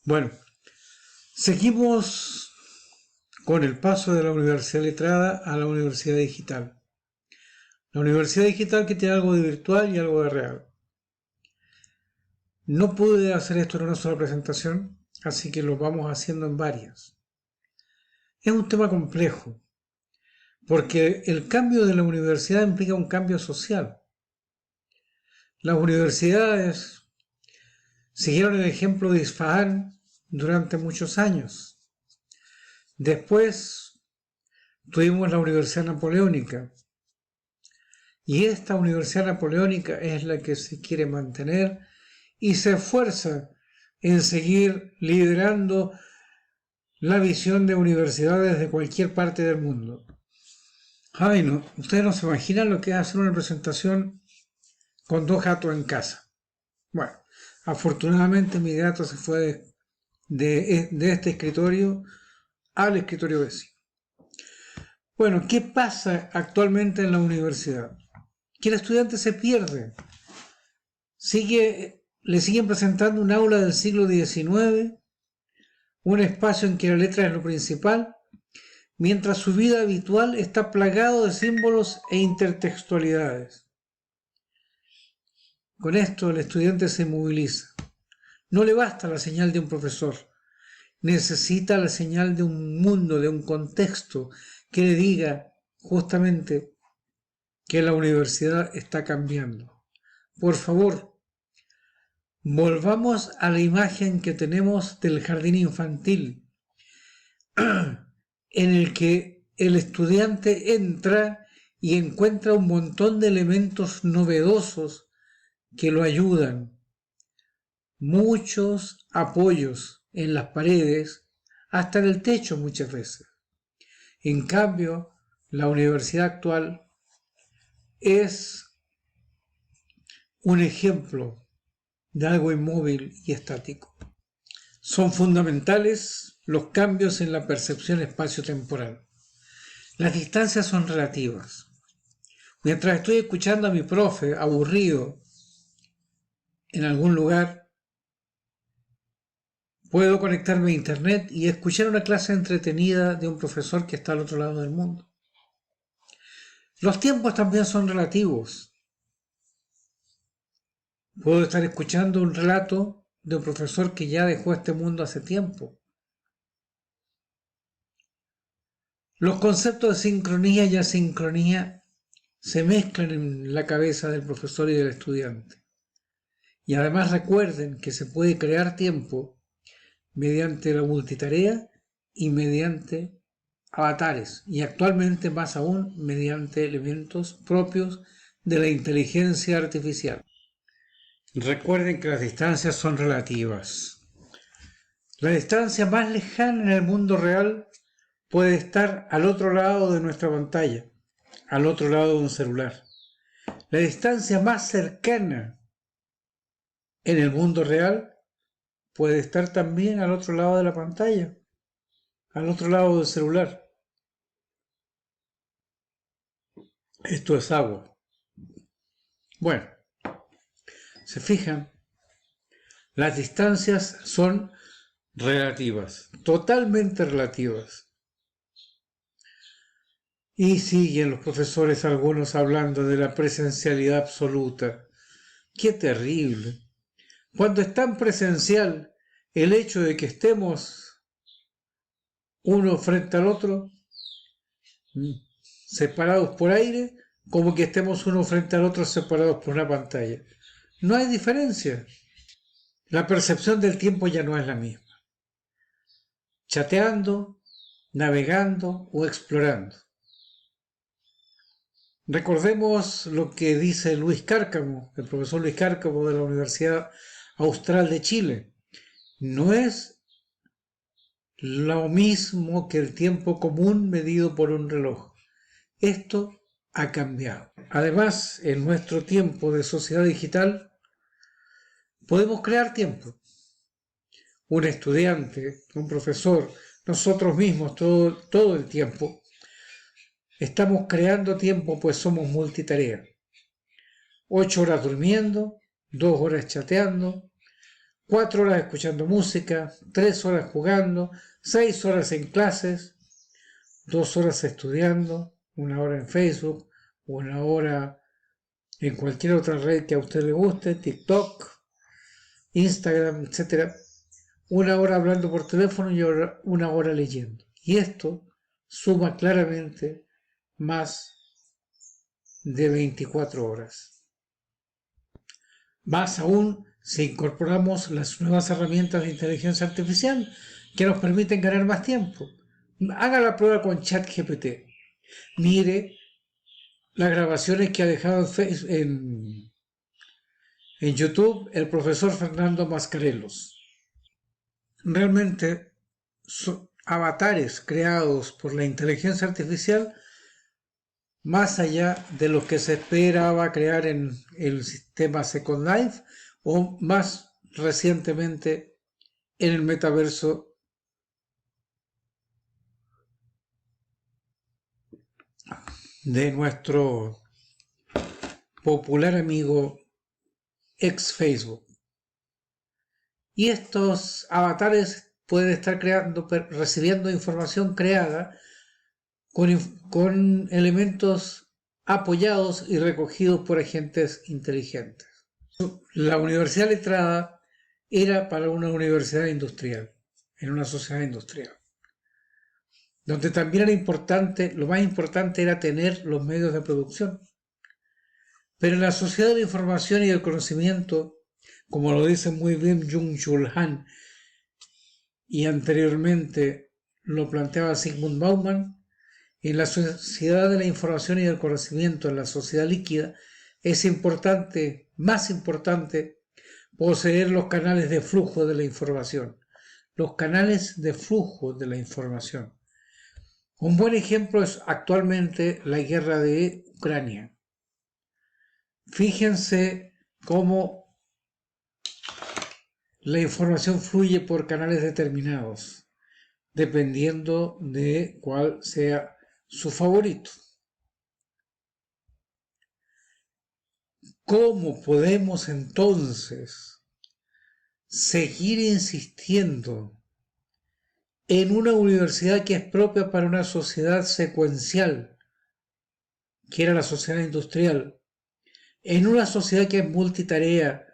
Bueno, seguimos con el paso de la universidad letrada a la universidad digital. La universidad digital que tiene algo de virtual y algo de real. No pude hacer esto en una sola presentación, así que lo vamos haciendo en varias. Es un tema complejo, porque el cambio de la universidad implica un cambio social. Las universidades siguieron el ejemplo de Isfahán durante muchos años. Después tuvimos la Universidad Napoleónica, y esta Universidad Napoleónica es la que se quiere mantener y se esfuerza en seguir liderando la visión de universidades de cualquier parte del mundo. Ay, no, ustedes no se imaginan lo que es hacer una presentación con 2 gatos en casa. Bueno, afortunadamente mi gato se fue de este escritorio al escritorio vecino. Bueno, ¿qué pasa actualmente en la universidad? Que el estudiante se pierde. Le siguen presentando un aula del siglo XIX, un espacio en que la letra es lo principal, mientras su vida habitual está plagado de símbolos e intertextualidades. Con esto el estudiante se moviliza. No le basta la señal de un profesor, necesita la señal de un mundo, de un contexto que le diga justamente que la universidad está cambiando. Por favor, volvamos a la imagen que tenemos del jardín infantil, en el que el estudiante entra y encuentra un montón de elementos novedosos que lo ayudan. Muchos apoyos en las paredes, hasta en el techo muchas veces. En cambio, la universidad actual es un ejemplo de algo inmóvil y estático. Son fundamentales los cambios en la percepción espacio-temporal. Las distancias son relativas. Mientras estoy escuchando a mi profe aburrido en algún lugar, puedo conectarme a internet y escuchar una clase entretenida de un profesor que está al otro lado del mundo. Los tiempos también son relativos. Puedo estar escuchando un relato de un profesor que ya dejó este mundo hace tiempo. Los conceptos de sincronía y asincronía se mezclan en la cabeza del profesor y del estudiante. Y además recuerden que se puede crear tiempo mediante la multitarea y mediante avatares, y actualmente más aún mediante elementos propios de la inteligencia artificial. Recuerden que las distancias son relativas. La distancia más lejana en el mundo real puede estar al otro lado de nuestra pantalla, al otro lado de un celular. La distancia más cercana en el mundo real puede estar también al otro lado de la pantalla, al otro lado del celular. Esto es agua. Bueno, se fijan, las distancias son relativas, totalmente relativas. Y siguen los profesores algunos hablando de la presencialidad absoluta. ¡Qué terrible! Cuando es tan presencial el hecho de que estemos uno frente al otro, separados por aire, como que estemos uno frente al otro separados por una pantalla. No hay diferencia. La percepción del tiempo ya no es la misma. Chateando, navegando o explorando. Recordemos lo que dice Luis Cárcamo, el profesor Luis Cárcamo de la Universidad Austral de Chile. No es lo mismo que el tiempo común medido por un reloj. Esto ha cambiado. Además, en nuestro tiempo de sociedad digital, podemos crear tiempo. Un estudiante, un profesor, nosotros mismos todo el tiempo, estamos creando tiempo, pues somos multitarea. 8 horas durmiendo, 2 horas chateando, 4 horas escuchando música, 3 horas jugando, 6 horas en clases, 2 horas estudiando, 1 hora en Facebook, 1 hora en cualquier otra red que a usted le guste, TikTok, Instagram, etc. 1 hora hablando por teléfono y 1 hora leyendo. Y esto suma claramente más de 24 horas. Más aún si incorporamos las nuevas herramientas de inteligencia artificial que nos permiten ganar más tiempo. Haga la prueba con ChatGPT. Mire las grabaciones que ha dejado en YouTube el profesor Fernando Mascarelos. Realmente son avatares creados por la inteligencia artificial más allá de lo que se esperaba crear en el sistema Second Life o más recientemente en el metaverso de nuestro popular amigo ex Facebook. Y estos avatares pueden estar recibiendo información creada con elementos apoyados y recogidos por agentes inteligentes. La universidad letrada era para una universidad industrial, en una sociedad industrial, donde también era importante, lo más importante era tener los medios de producción. Pero en la sociedad de la información y del conocimiento, como lo dice muy bien Byung-Chul Han, y anteriormente lo planteaba Zygmunt Bauman, en la sociedad de la información y del conocimiento, en la sociedad líquida, es importante, más importante, poseer los canales de flujo de la información. Los canales de flujo de la información. Un buen ejemplo es actualmente la guerra de Ucrania. Fíjense cómo la información fluye por canales determinados, dependiendo de cuál sea su favorito. ¿Cómo podemos entonces seguir insistiendo en una universidad que es propia para una sociedad secuencial, que era la sociedad industrial, en una sociedad que es multitarea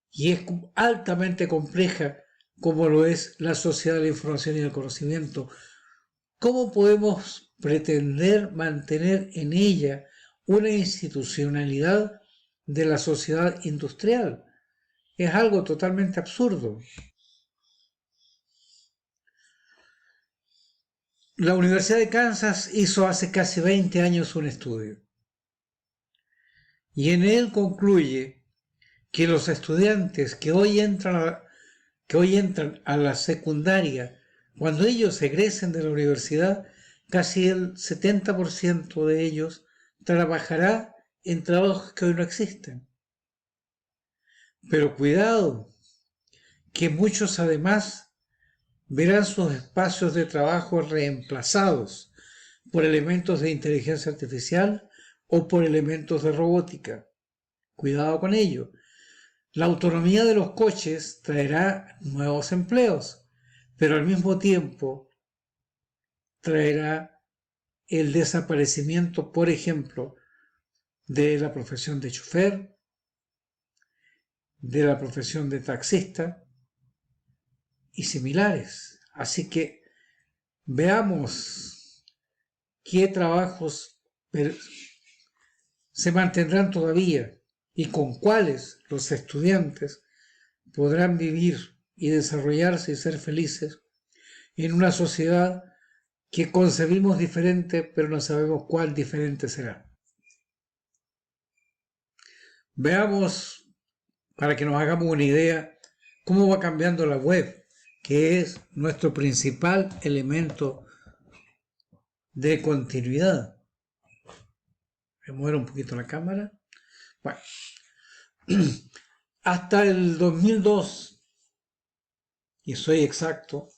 y es altamente compleja como lo es la sociedad de la información y del conocimiento? ¿Cómo podemos pretender mantener en ella una institucionalidad de la sociedad industrial? Es algo totalmente absurdo. La Universidad de Kansas hizo hace casi 20 años un estudio y en él concluye que los estudiantes que hoy entran a la secundaria, cuando ellos egresen de la universidad, casi el 70% de ellos trabajará en trabajos que hoy no existen. Pero cuidado, que muchos además verán sus espacios de trabajo reemplazados por elementos de inteligencia artificial o por elementos de robótica. Cuidado con ello. La autonomía de los coches traerá nuevos empleos, pero al mismo tiempo traerá el desaparecimiento, por ejemplo, de la profesión de chofer, de la profesión de taxista y similares. Así que veamos qué trabajos se mantendrán todavía y con cuáles los estudiantes podrán vivir y desarrollarse y ser felices en una sociedad que concebimos diferente, pero no sabemos cuál diferente será. Veamos, para que nos hagamos una idea, cómo va cambiando la web, que es nuestro principal elemento de continuidad. Me muero un poquito la cámara. Bueno, hasta el 2002, y soy exacto,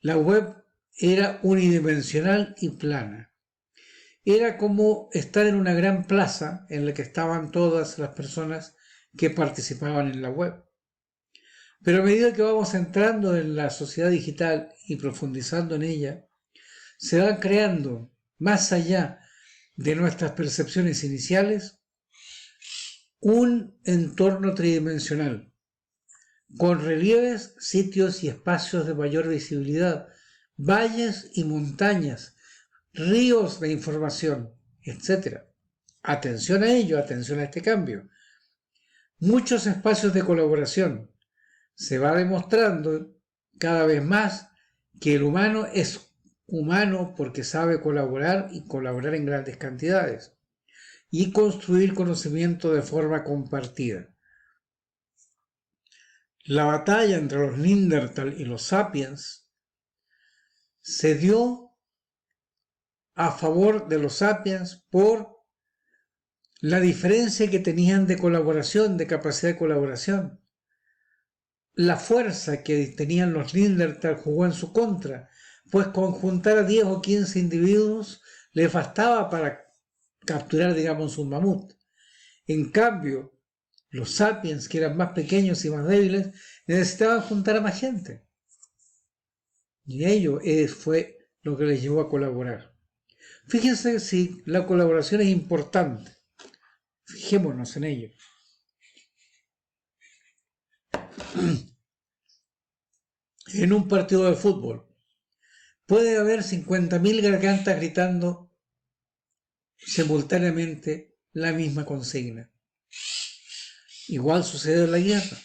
la web era unidimensional y plana. Era como estar en una gran plaza en la que estaban todas las personas que participaban en la web. Pero a medida que vamos entrando en la sociedad digital y profundizando en ella, se van creando, más allá de nuestras percepciones iniciales, un entorno tridimensional, con relieves, sitios y espacios de mayor visibilidad, valles y montañas, ríos de información, etc. Atención a ello, atención a este cambio. Muchos espacios de colaboración. Se va demostrando cada vez más que el humano es humano porque sabe colaborar y colaborar en grandes cantidades y construir conocimiento de forma compartida. La batalla entre los Neandertal y los Sapiens se dio a favor de los Sapiens por la diferencia que tenían de colaboración, de capacidad de colaboración. La fuerza que tenían los Neandertal jugó en su contra, pues con juntar a 10 o 15 individuos les bastaba para capturar, digamos, un mamut. En cambio, los Sapiens, que eran más pequeños y más débiles, necesitaban juntar a más gente. Y ello fue lo que les llevó a colaborar. Fíjense si la colaboración es importante. Fijémonos en ello. En un partido de fútbol puede haber 50.000 gargantas gritando simultáneamente la misma consigna. Igual sucede en la guerra.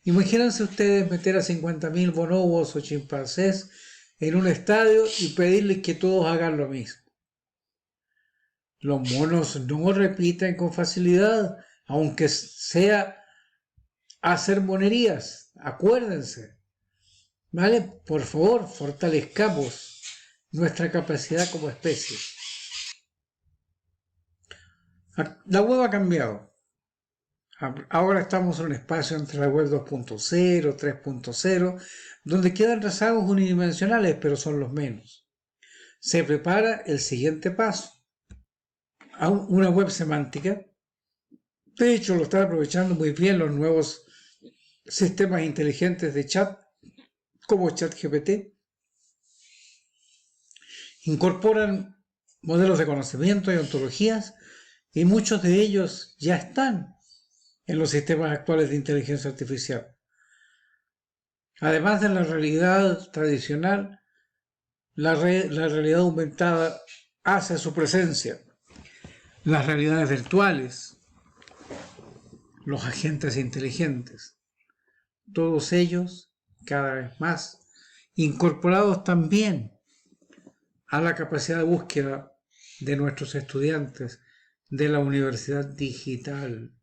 Imagínense ustedes meter a 50.000 bonobos o chimpancés en un estadio y pedirles que todos hagan lo mismo. Los monos no repiten con facilidad, aunque sea hacer monerías. Acuérdense, ¿vale? Por favor, fortalezcamos nuestra capacidad como especie. La web ha cambiado. Ahora estamos en un espacio entre la web 2.0, 3.0, donde quedan rezagos unidimensionales, pero son los menos. Se prepara el siguiente paso. Una web semántica. De hecho, lo están aprovechando muy bien los nuevos sistemas inteligentes de chat, como ChatGPT. Incorporan modelos de conocimiento y ontologías, y muchos de ellos ya están en los sistemas actuales de inteligencia artificial. Además de la realidad tradicional, la realidad aumentada hace su presencia. Las realidades virtuales, los agentes inteligentes, todos ellos cada vez más incorporados también a la capacidad de búsqueda de nuestros estudiantes de la universidad digital.